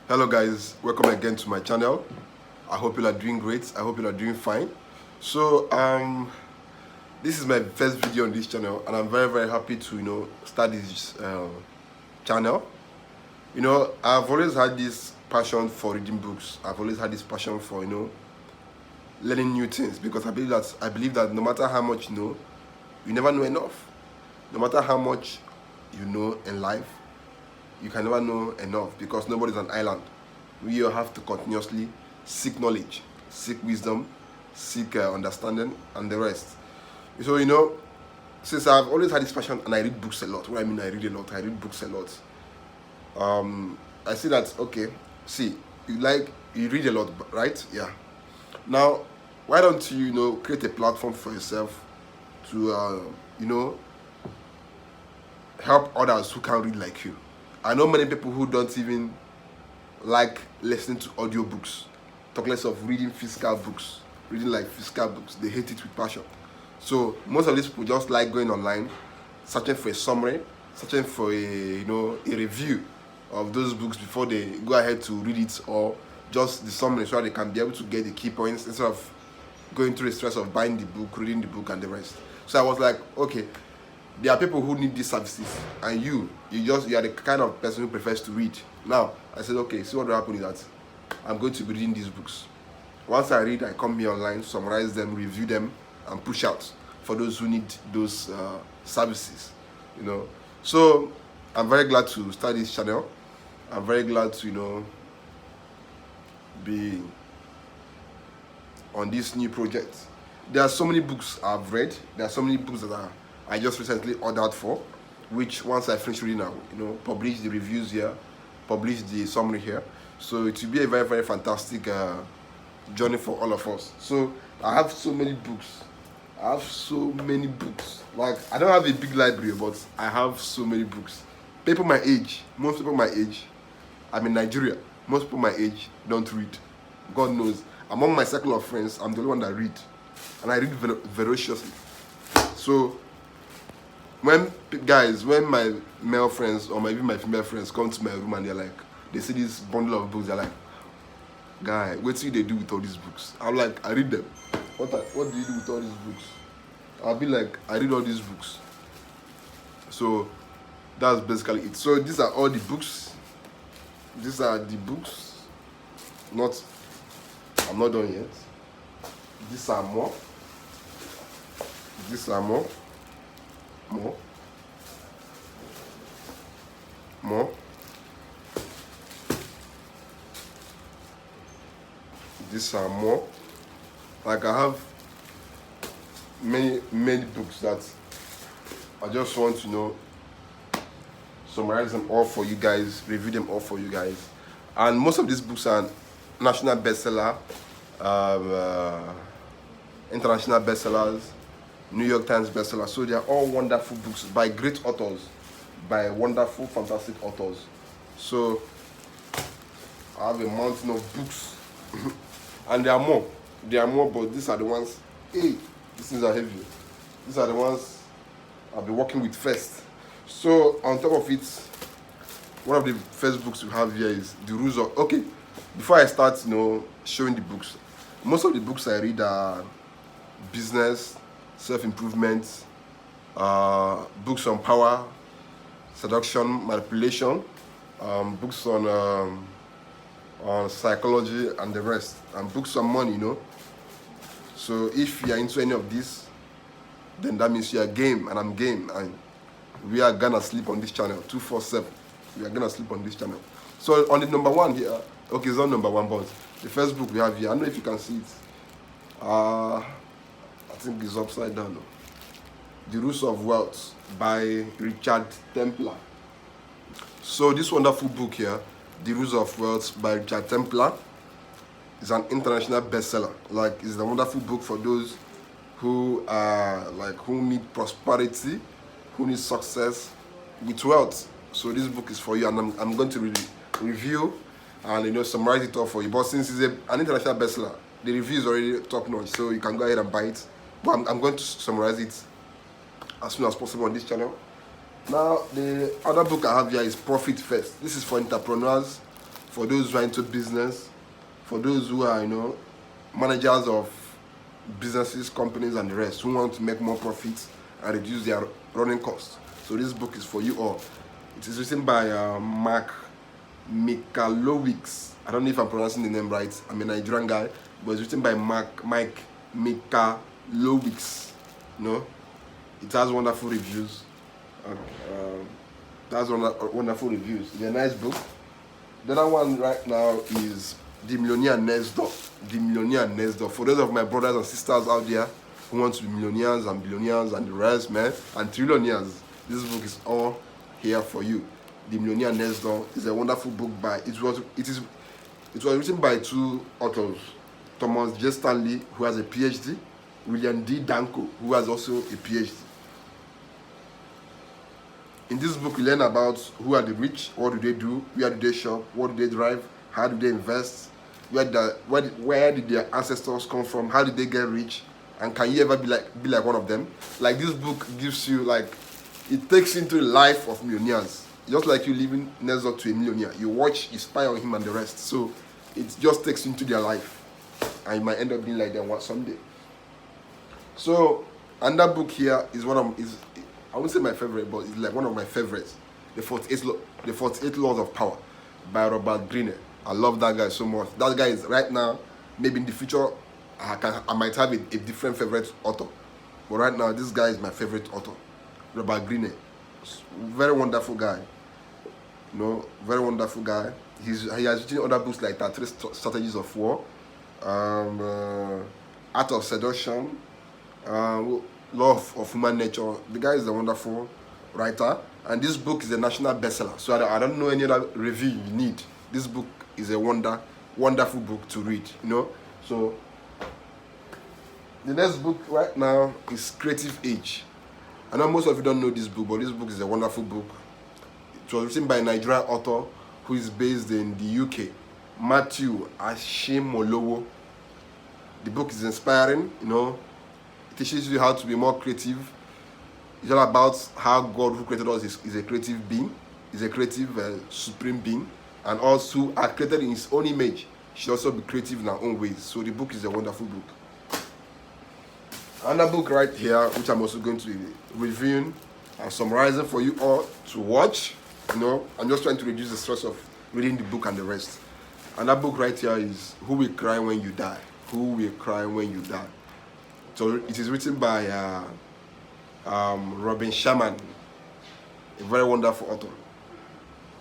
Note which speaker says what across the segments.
Speaker 1: Hello guys, welcome again to my channel. I hope you are doing great. I hope you are doing fine. So this is my first video on this channel, and I'm very happy to start this channel. I've always had this passion for reading books. I've always had this passion for learning new things, because I believe that no matter how much you know, you never know enough. No matter how much you know in life, you can never know enough, because nobody's an island. We all have to continuously seek knowledge, seek wisdom, seek understanding, and the rest. So since I've always had this passion, and I read books a lot. What I mean, I read a lot. I read books a lot. I see that, okay, see, you read a lot, right? Yeah. Now, why don't you create a platform for yourself to help others who can't read like you. I know many people who don't even like listening to audiobooks, talk less of reading physical books, reading like physical books. They hate it with passion. So most of these people just like going online, searching for a summary, searching for a review of those books before they go ahead to read it, or just the summary, so that they can be able to get the key points instead of going through the stress of buying the book, reading the book, and the rest. So I was like, okay, there are people who need these services, and you are the kind of person who prefers to read. Now I said, okay, see what will happen is that I'm going to be reading these books. Once I read, I come here online, summarize them, review them, and push out for those who need those services. So I'm very glad to start this channel. I'm very glad to be on this new project. There are so many books I've read. There are so many books that I just recently ordered for, which once I finish reading, I'll publish the reviews here, publish the summary here. So it will be a very fantastic journey for all of us. So I have so many books. Like, I don't have a big library, but I have so many books. People my age, most people my age, I'm in Nigeria. Most people my age don't read. God knows. Among my circle of friends, I'm the only one that read, and I read voraciously. So when my male friends or maybe my female friends come to my room and they see this bundle of books, they're like, guy, what do they do with all these books? I'm like, I read them. What do you do with all these books? I'll be like, I read all these books. So that's basically it. So these are all the books. These are the books. I'm not done yet. These are more. These are more. These are more. Like, I have many books that I just want to summarize them all for you guys, review them all for you guys. And most of these books are national bestseller, international bestsellers, New York Times bestseller. So they are all wonderful books by great authors, by wonderful, fantastic authors. So I have a mountain of books, and there are more, but these are the ones. Hey, these things are heavy. These are the ones I'll be working with first. So on top of it, one of the first books we have here is The Rules of. Okay, before I start, showing the books, most of the books I read are business, self-improvement, books on power, seduction, manipulation, books on psychology and the rest, and books on money. So if you are into any of this, then that means you are game, and I'm game, and we are gonna sleep on this channel 247. We are gonna sleep on this channel. So on the number one here, okay, it's not number one, but the first book we have here, I don't know if you can see it. I think it's upside down though. The Rules of Wealth by Richard Templar. So this wonderful book here, The Rules of Wealth by Richard Templar, is an international bestseller. Like, it's a wonderful book for those who are who need prosperity, who need success with wealth. So this book is for you, and I'm going to review and summarize it all for you. But since it's an international bestseller, the review is already top notch, so you can go ahead and buy it. But I'm going to summarize it as soon as possible on this channel. Now, the other book I have here is Profit First. This is for entrepreneurs, for those who are into business, for those who are, managers of businesses, companies, and the rest, who want to make more profits and reduce their running costs. So this book is for you all. It is written by Mark Michalowicz. I don't know if I'm pronouncing the name right. I'm a Nigerian guy, but it's written by Mike Michalowicz. It has wonderful reviews. Wonderful reviews. It's a nice book. The other one right now is The Millionaire Next Door. The Millionaire Next Door. For those of my brothers and sisters out there who want to be millionaires and billionaires and the rest, man, and trillionaires, this book is all here for you. The Millionaire Next Door is a wonderful book it was written by two authors, Thomas J. Stanley, who has a PhD, William D. Danko, who has also a PhD. In this book, we learn about who are the rich, what do they do, where do they shop, what do they drive, how do they invest, where did their ancestors come from, how did they get rich, and can you ever be like one of them? Like, this book gives you, it takes into the life of millionaires, just like you living next door to a millionaire. You watch, you spy on him and the rest. So it just takes into their life, and you might end up being like them one someday. So another book here is I wouldn't say my favorite, but it's like one of my favorites. The 48 Laws of Power by Robert Greene. I love that guy so much. That guy is right now, maybe in the future, I might have a different favorite author. But right now, this guy is my favorite author. Robert Greene. Very wonderful guy. Very wonderful guy. He has written other books like that, 3 Strategies of War, Art of Seduction, Law of Human Nature. The guy is a wonderful writer, and this book is a national bestseller. So I don't know any other review you need. This book is a wonderful book to read. So the next book right now is Creative Age. I know most of you don't know this book, but this book is a wonderful book. It was written by a Nigerian author who is based in the UK, Matthew Ashimolowo. The book is inspiring. It teaches you how to be more creative. It's all about how God, who created us, is a creative being, is a creative supreme being, and also are created in His own image. Should also be creative in our own ways. So the book is a wonderful book. Another book right here, which I'm also going to be reviewing and summarizing for you all to watch. I'm just trying to reduce the stress of reading the book and the rest. Another book right here is Who Will Cry When You Die? Who Will Cry When You Die? So it is written by Robin Sharma, a very wonderful author.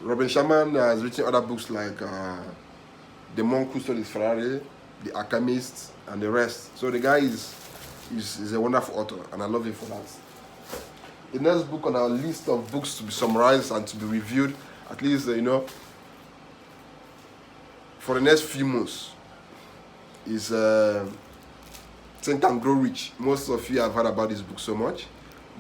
Speaker 1: Robin Sharma has written other books like The Monk Who Stole His Ferrari, The Alchemist, and the rest. So the guy is a wonderful author, and I love him for that. The next book on our list of books to be summarized and to be reviewed, at least, for the next few months, is Think and Grow Rich. Most of you have heard about this book so much,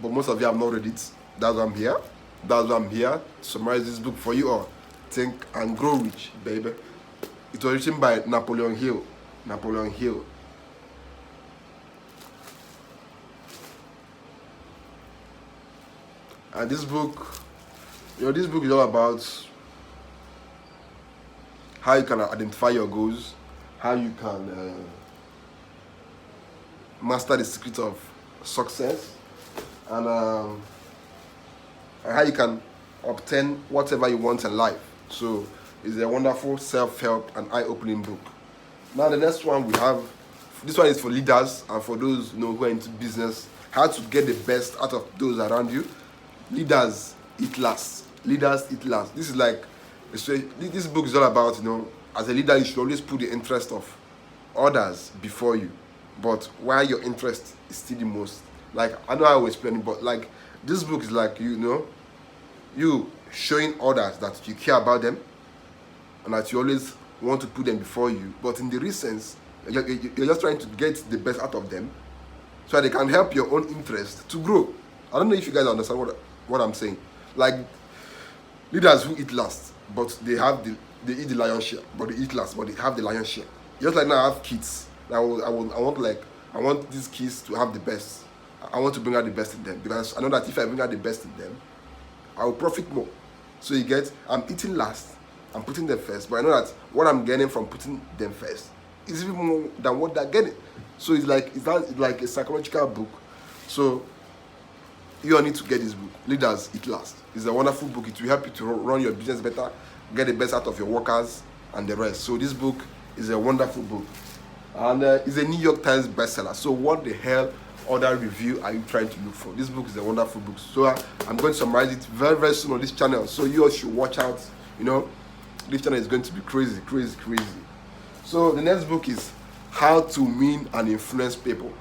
Speaker 1: but most of you have not read it. That's why I'm here. That's why I'm here to summarize this book for you all. Think and Grow Rich, baby. It was written by Napoleon Hill. Napoleon Hill. And this book, this book is all about how you can identify your goals, how you can master the secret of success, and how you can obtain whatever you want in life. So it's a wonderful self-help and eye-opening book. Now the next one we have, this one is for leaders and for those who are into business, how to get the best out of those around you. Leaders eat last. Leaders eat last. This book is all about, as a leader, you should always put the interest of others before you. But why your interest is still the most. I know how I will explain it, but this book is you showing others that you care about them and that you always want to put them before you. But in the real sense, you're just trying to get the best out of them so that they can help your own interest to grow. I don't know if you guys understand what I'm saying. Leaders who eat last, but they eat the lion's share, but they eat last, but they have the lion's share. Just like now I have kids. I want these kids to have the best. I want to bring out the best in them, because I know that if I bring out the best in them, I will profit more. So I'm eating last, I'm putting them first, but I know that what I'm getting from putting them first is even more than what they're getting. So it's like a psychological book. So you all need to get this book, Leaders Eat Last. It's a wonderful book. It will help you to run your business better, get the best out of your workers and the rest. So this book is a wonderful book, and it's a New York Times bestseller. So what the hell other review are you trying to look for? This book is a wonderful book. So I'm going to summarize it very, very soon on this channel. So you all should watch out. You know, this channel is going to be crazy, crazy, crazy. So the next book is How to Win and Influence People.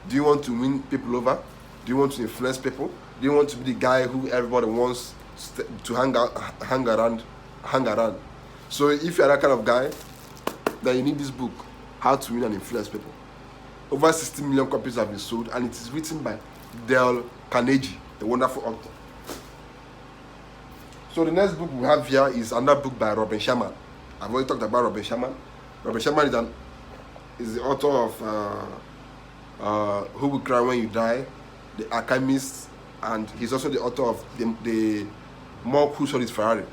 Speaker 1: Do you want to win people over? Do you want to influence people? Do you want to be the guy who everybody wants to hang around? So if you're that kind of guy, then you need this book, How to Win and Influence People. Over 60 million copies have been sold, and it is written by Dale Carnegie, a wonderful author. So the next book we have here is another book by Robin Sharma. I've already talked about Robin Sharma. Robin Sharma is the author of Who Will Cry When You Die, The Alchemist, and he's also the author of the Monk Who Sold His Ferrari.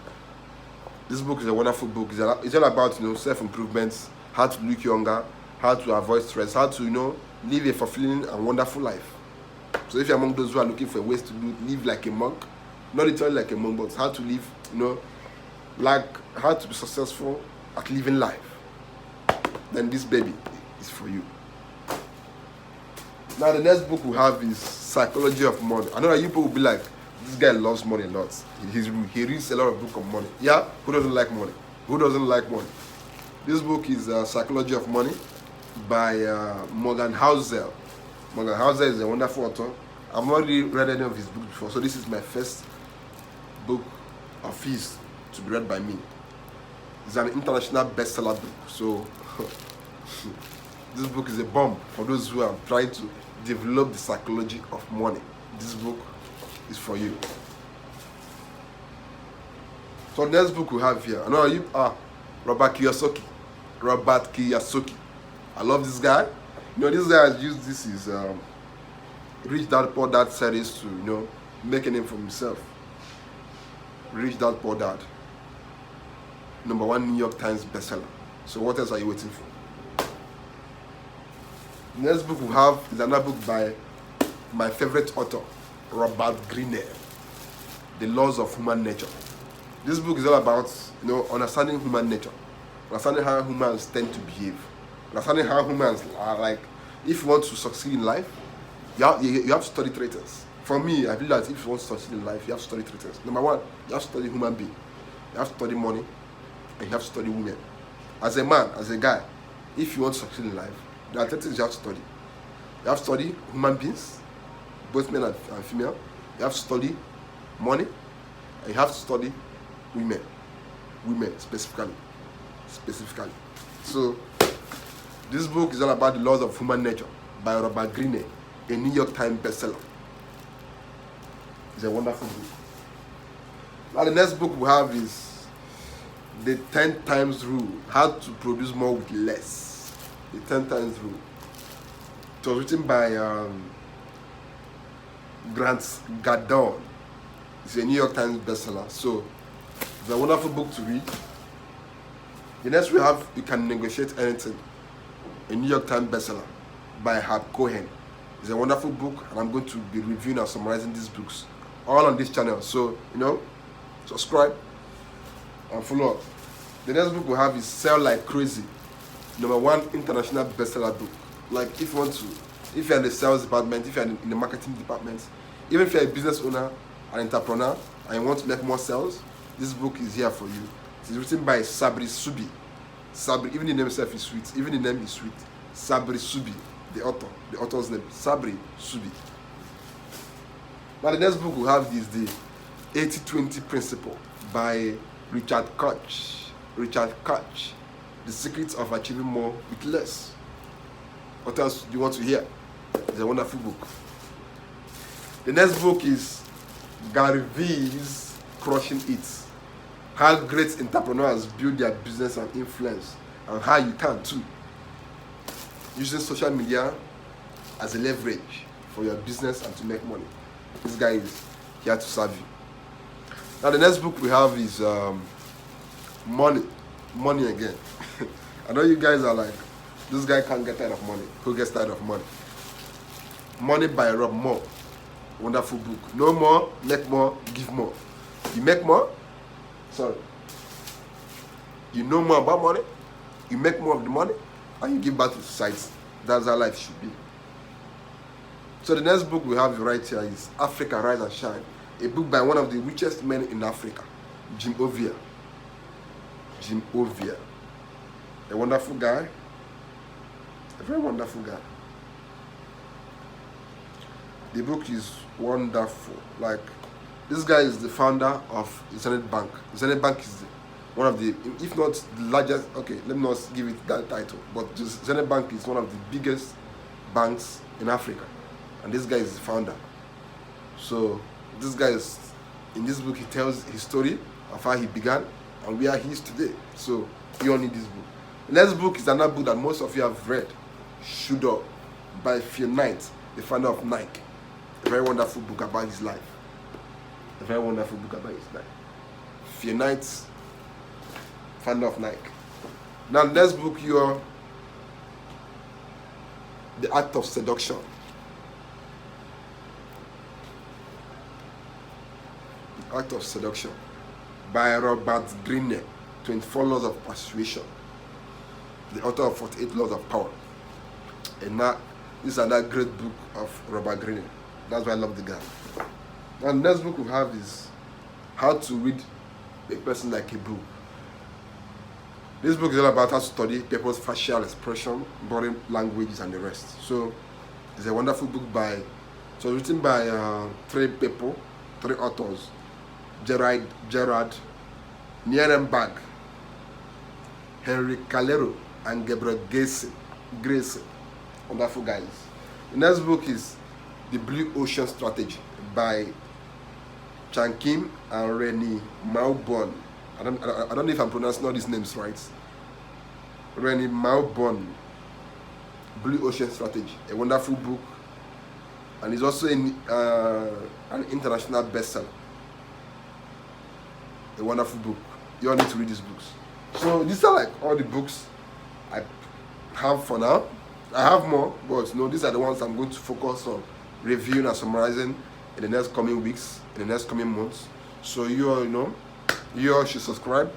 Speaker 1: This book is a wonderful book. It's all about, you know, self-improvements, how to look younger, how to avoid stress, how to, you know, live a fulfilling and wonderful life. So if you're among those who are looking for ways to live like a monk, not literally like a monk, but how to live, you know, like how to be successful at living life, then this baby is for you. Now the next book we have is Psychology of Money. I know that you people will be like, this guy loves money a lot. He reads a lot of books on money. Yeah, who doesn't like money? Who doesn't like money? This book is Psychology of Money by Morgan Housel. Morgan Housel is a wonderful author. I've not really read any of his books before, so this is my first book of his to be read by me. It's an international bestseller book, so this book is a bomb for those who are trying to develop the psychology of money. This book is for you. So the next book we have here, I know you are Robert Kiyosaki. Robert Kiyosaki. I love this guy. You know, this guy has used this is Rich Dad Poor Dad series to, you know, make a name for himself. Rich Dad Poor Dad, #1 New York Times bestseller. So what else are you waiting for? The next book we have is another book by my favorite author, Robert Greene, The Laws of Human Nature. This book is all about, you know, understanding human nature, understanding how humans tend to behave, understanding how humans are like. If you want to succeed in life, you have to study three things. For me, I believe that if you want to succeed in life, you have to study three things. #1, you have to study human being, you have to study money, and you have to study women. As a man, as a guy, if you want to succeed in life, there are three things you have to study. You have to study human beings, both men and female. You have to study money, and you have to study women specifically. So this book is all about the laws of human nature by Robert Greene, a New York Times bestseller. It's a wonderful book. Now the next book we have is The 10 Times Rule, How to Produce More with Less. The 10 Times Rule. It was written by Grant Cardone. It's a New York Times bestseller. So it's a wonderful book to read. The next we have You Can Negotiate Anything, a New York Times bestseller by Herb Cohen. It's a wonderful book, and I'm going to be reviewing and summarizing these books all on this channel. So, you know, subscribe and follow up. The next book we have is Sell Like Crazy, #1 international bestseller book. Like if you're in the sales department, if you're in the marketing department, even if you're a business owner, an entrepreneur, and you want to make more sales, this book is here for you. It is written by Sabri Subi. Sabri, even the name itself is sweet. Even the name is sweet. Sabri Subi, the author's name, Sabri Subi. Now the next book we have is the 80-20 Principle by Richard Koch. Richard Koch, The Secrets of Achieving More with Less. What else do you want to hear? It's a wonderful book. The next book is Gary Vee's Crushing It. How great entrepreneurs build their business and influence, and how you can too. Using social media as a leverage for your business and to make money. This guy is here to serve you. Now the next book we have is Money again. I know you guys are like, this guy can't get tired of money. Who gets tired of money? Money by Rob Moore. Wonderful book. Know more, make more, give more. You make more, you know more about money, you make more of the money, and you give back to society. That's how life should be. So the next book we have right here is Africa Rise and Shine, a book by one of the richest men in Africa, Jim Ovia. Jim Ovia. A wonderful guy. A very wonderful guy. The book is wonderful. Like, this guy is the founder of Zenith Bank. Zenith Bank is one of the, if not the largest, okay, let me not give it that title, but just Zenith Bank is one of the biggest banks in Africa. And this guy is the founder. So this guy is, in this book, he tells his story of how he began and where he is today. So you all need this book. The next book is another book that most of you have read, Shoot Up, by Phil Knight, the founder of Nike. A very wonderful book about his life. A very wonderful book about his life. Phil Knight, founder of Nike. Now, the next book, The Art of Seduction. The Art of Seduction by Robert Greene, 24 Laws of Persuasion. The author of 48 Laws of Power. And now, this is another great book of Robert Greene. That's why I love the guy. And the next book we have is How to Read a Person Like a Book. This book is all about how to study people's facial expression, body languages, and the rest. So it's a wonderful book so written by three authors: Gerard Nierenberg, Henry Calero, and Gabriel Grace. Wonderful guys. The next book is The Blue Ocean Strategy by Chan Kim and Rennie Maubon. I don't know if I'm pronouncing all these names right. Rennie Maubon, Blue Ocean Strategy, a wonderful book, and it's also an international bestseller. A wonderful book. You all need to read these books. So these are like all the books I have for now. I have more, but these are the ones I'm going to focus on reviewing and summarizing in the next coming weeks, in the next coming months. So you all should subscribe.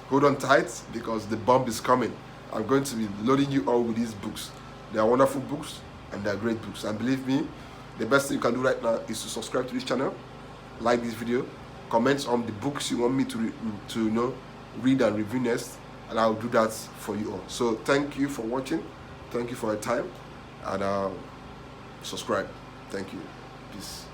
Speaker 1: Hold on tight, because the bomb is coming. I'm going to be loading you all with these books. They are wonderful books and they are great books. And believe me, the best thing you can do right now is to subscribe to this channel, like this video, comment on the books you want me to read and review next, and I'll do that for you all. So thank you for watching. Thank you for your time, and subscribe. Thank you. Peace.